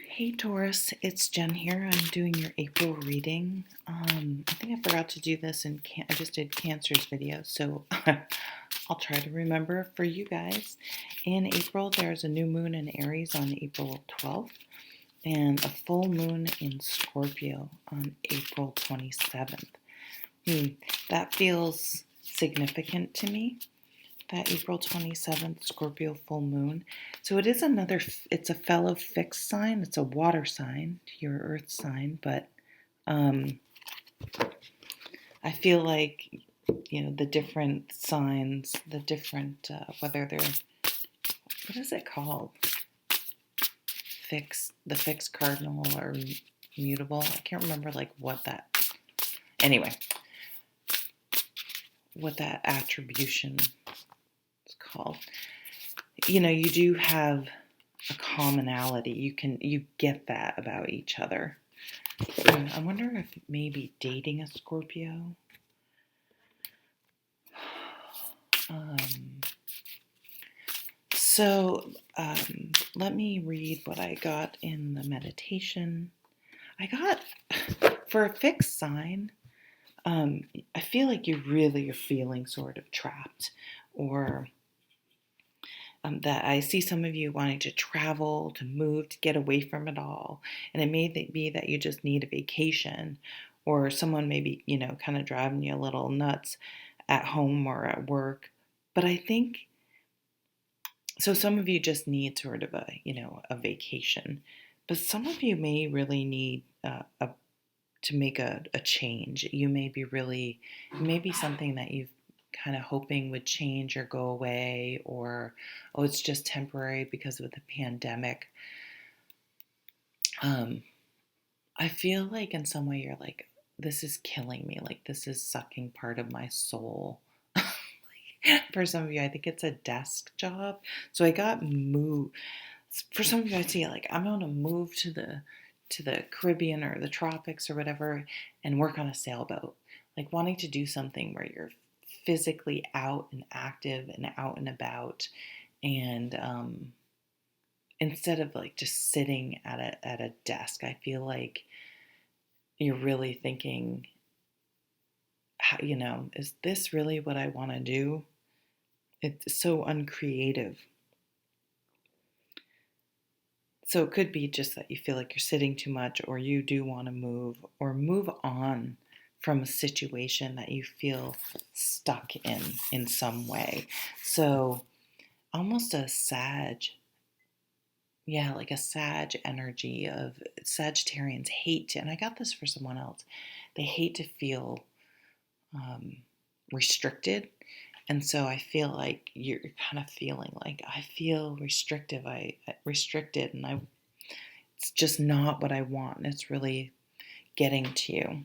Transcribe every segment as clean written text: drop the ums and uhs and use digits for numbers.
Hey Taurus, it's Jen here. I'm doing your April reading. I think I forgot to do this and I just did Cancer's video, so I'll try to remember for you guys. In April, there's a new moon in Aries on April 12th and a full moon in Scorpio on April 27th. That feels significant to me. That April 27th Scorpio full moon. So it is it's a fellow fixed sign. It's a water sign to your earth sign, but I feel like, the different signs, the different, whether they're, what is it called? The fixed cardinal or mutable. I can't remember what that attribution is called. You do have a commonality. You get that about each other. I wonder if maybe dating a Scorpio. Let me read what I got in the meditation. I got, for a fixed sign, I feel like you really are feeling sort of trapped, or that I see some of you wanting to travel, to move, to get away from it all. And it may be that you just need a vacation, or someone may be, kind of driving you a little nuts at home or at work. But I think, so some of you just need sort of a vacation. But some of you may really need to make a change. It may be something that you've kind of hoping would change or go away, or it's just temporary because of the pandemic. I feel like in some way you're like, this is killing me, like this is sucking part of my soul. For some of you, I think it's a desk job. So I got moved. For some of you, I see like I'm going to move to the Caribbean or the tropics or whatever and work on a sailboat. Like wanting to do something where you're physically out and active and out and about, and instead of like just sitting at a desk, I feel like you're really thinking, is this really what I want to do? It's so uncreative. So it could be just that you feel like you're sitting too much, or you do want to move or move on from a situation that you feel stuck in some way. So almost a Sag, like a Sag energy of Sagittarians hate, and I got this for someone else, they hate to feel restricted. And so I feel like you're kind of feeling like I feel restricted, and it's just not what I want. It's really getting to you.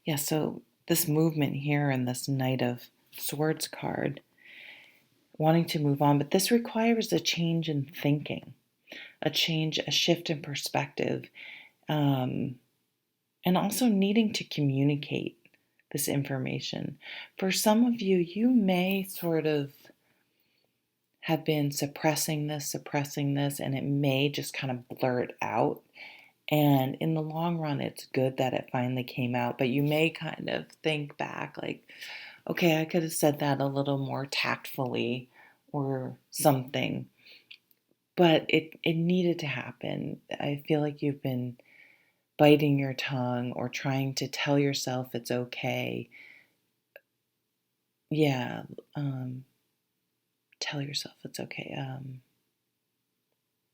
Yeah, so this movement here and this Knight of Swords card, wanting to move on, but this requires a change in thinking, a shift in perspective, and also needing to communicate this information. For some of you, you may sort of have been suppressing this, and it may just kind of blurt out. And in the long run, it's good that it finally came out, but you may kind of think back like, okay, I could have said that a little more tactfully or something, but it needed to happen. I feel like you've been biting your tongue or trying to tell yourself it's okay. Yeah, tell yourself it's okay.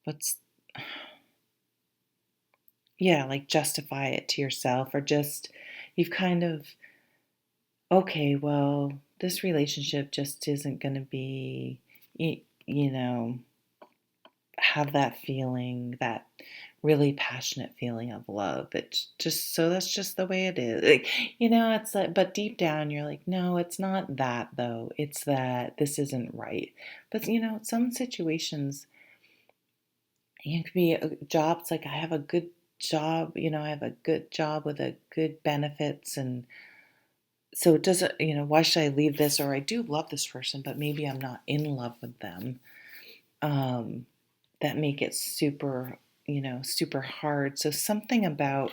What's, yeah, like justify it to yourself, or just, you've kind of, okay, well, this relationship just isn't going to be, have that feeling, that really passionate feeling of love. It's just, so that's just the way it is. Like, it's like, but deep down you're like, no, it's not that though. It's that this isn't right. But, some situations, it could be jobs, like I have a good job, I have a good job with a good benefits, and so it doesn't, why should I leave this? Or I do love this person, but maybe I'm not in love with them. that make it super, super hard. So something about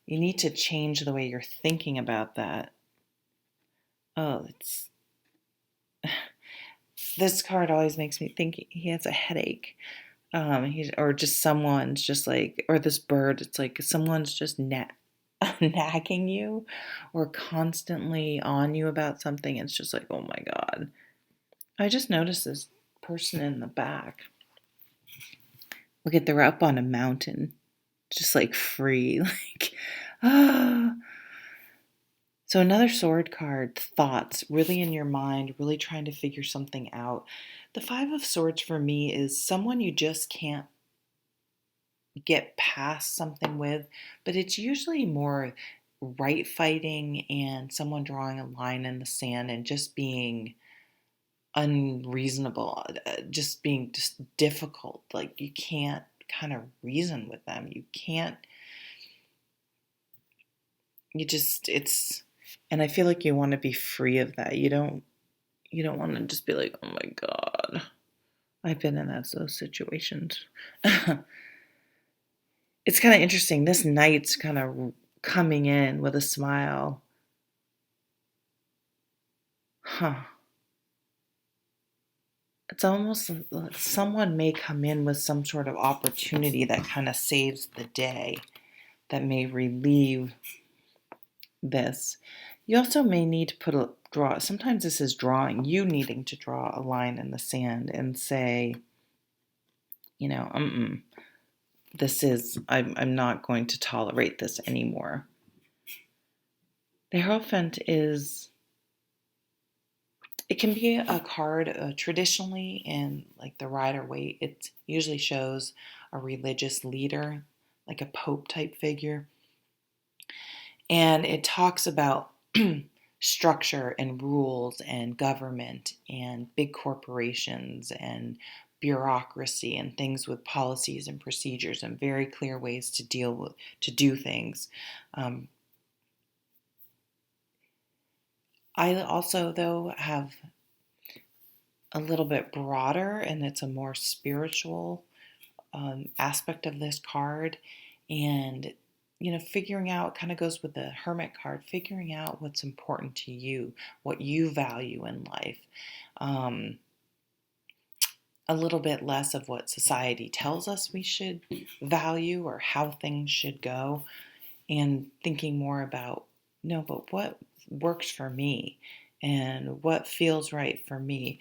you need to change the way you're thinking about that. Oh, this card always makes me think he has a headache. Or just someone's just like, or this bird, it's like someone's just nagging you or constantly on you about something. It's just like, oh my God. I just noticed this person in the back. Look at, they're up on a mountain, just like free, like, ah. So another sword card, thoughts, really in your mind, really trying to figure something out. The Five of Swords for me is someone you just can't get past something with, but it's usually more right fighting and someone drawing a line in the sand and just being unreasonable, just being just difficult. Like you can't kind of reason with them. You can't, it's, and I feel like you want to be free of that. You don't want to just be like, oh my God, I've been in those situations. It's kind of interesting. This knight's kind of coming in with a smile. Huh. It's almost like someone may come in with some sort of opportunity that kind of saves the day, that may relieve this. You also may need to draw. Sometimes this is drawing, you needing to draw a line in the sand and say, I'm not going to tolerate this anymore. The Hierophant it can be a card traditionally in like the Rider-Waite. It usually shows a religious leader, like a pope type figure. And it talks about structure and rules and government and big corporations and bureaucracy and things with policies and procedures and very clear ways to do things. I also, though, have a little bit broader, and it's a more spiritual aspect of this card. And, figuring out, kind of goes with the Hermit card, figuring out what's important to you, what you value in life. A little bit less of what society tells us we should value or how things should go, and thinking more about, no, but what works for me and what feels right for me.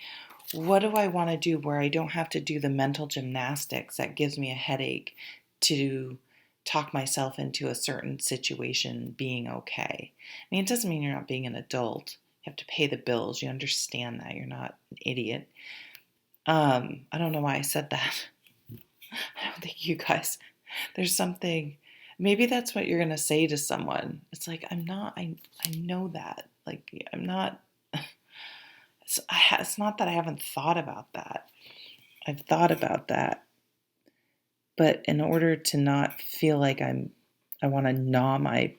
What do I want to do where I don't have to do the mental gymnastics that gives me a headache to talk myself into a certain situation being okay? I mean, it doesn't mean you're not being an adult. You have to pay the bills. You understand that. You're not an idiot. I don't know why I said that. I don't think you guys, there's something, maybe that's what you're going to say to someone. It's like, I know that. Like, I'm not, it's not that I haven't thought about that. I've thought about that. But in order to not feel like I want to gnaw my,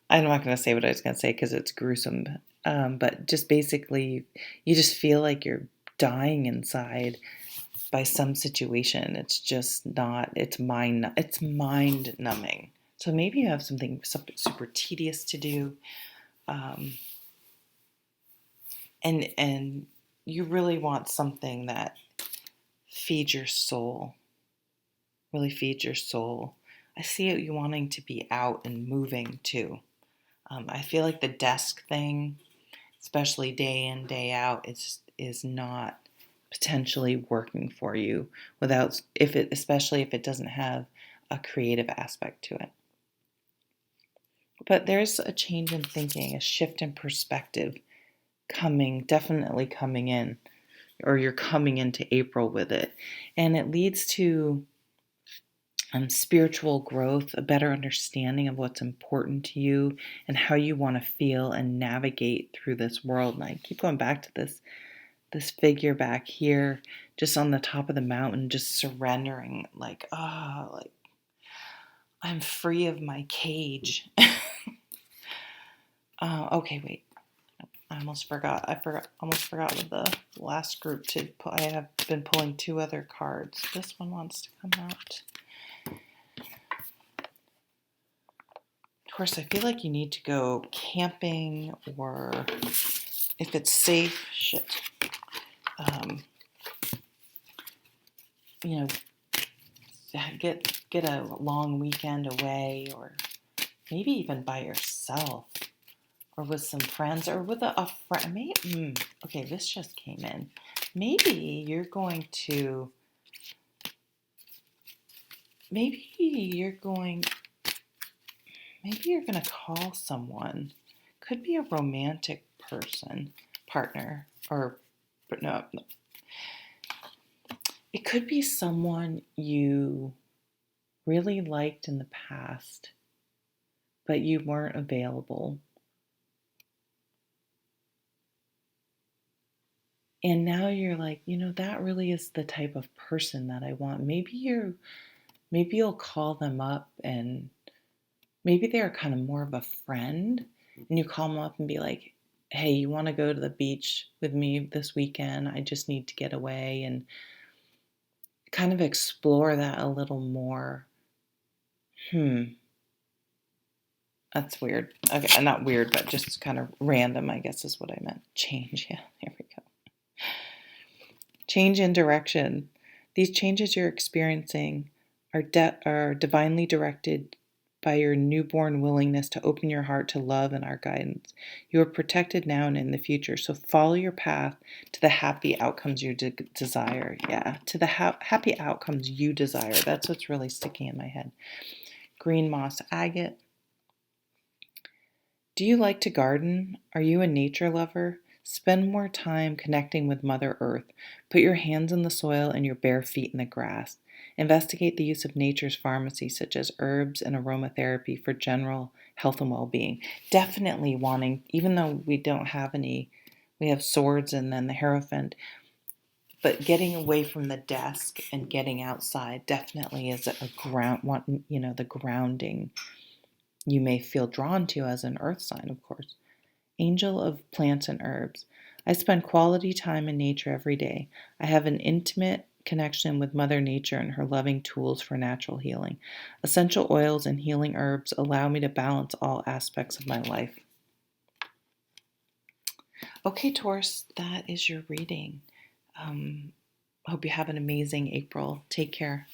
I'm not going to say what I was going to say because it's gruesome. But just basically, you just feel like you're dying inside by some situation. It's just not, it's mind numbing. So maybe you have something super tedious to do. And you really want something that feeds your soul, really feeds your soul. I see you wanting to be out and moving too. I feel like the desk thing, especially day in, day out, is not potentially working for you especially if it doesn't have a creative aspect to it. But there's a change in thinking, a shift in perspective definitely coming in, or you're coming into April with it. And it leads to spiritual growth, a better understanding of what's important to you and how you want to feel and navigate through this world. And I keep going back to this figure back here, just on the top of the mountain, just surrendering, like, like I'm free of my cage. Okay, wait. Almost forgot with the last group to pull. I have been pulling 2 other cards. This one wants to come out. Of course, I feel like you need to go camping, or if it's safe, you know, get a long weekend away, or maybe even by yourself, or with some friends, or with a friend. Okay, this just came in. Maybe you're going to. Maybe you're going to call someone. Could be a romantic partner, but no. It could be someone you really liked in the past, but you weren't available. And now you're like, that really is the type of person that I want. Maybe you'll call them up, and maybe they're kind of more of a friend, and you call them up and be like, hey, you want to go to the beach with me this weekend? I just need to get away, and kind of explore that a little more. That's weird. Okay, not weird, but just kind of random, I guess is what I meant. Change, yeah, there we go. Change in direction. These changes you're experiencing are divinely directed by your newborn willingness to open your heart to love and our guidance. You are protected now and in the future, so follow your path to the happy outcomes you desire. Yeah, to the happy outcomes you desire. That's what's really sticking in my head. Green moss agate. Do you like to garden? Are you a nature lover? Spend more time connecting with Mother Earth. Put your hands in the soil and your bare feet in the grass. Investigate the use of nature's pharmacy, such as herbs and aromatherapy, for general health and well-being. Definitely wanting, even though we don't have any, we have swords and then the Hierophant, but getting away from the desk and getting outside definitely is the grounding you may feel drawn to as an earth sign, of course. Angel of plants and herbs. I spend quality time in nature every day. I have an intimate connection with Mother Nature and her loving tools for natural healing. Essential oils and healing herbs allow me to balance all aspects of my life. Okay, Taurus, that is your reading. Hope you have an amazing April. Take care.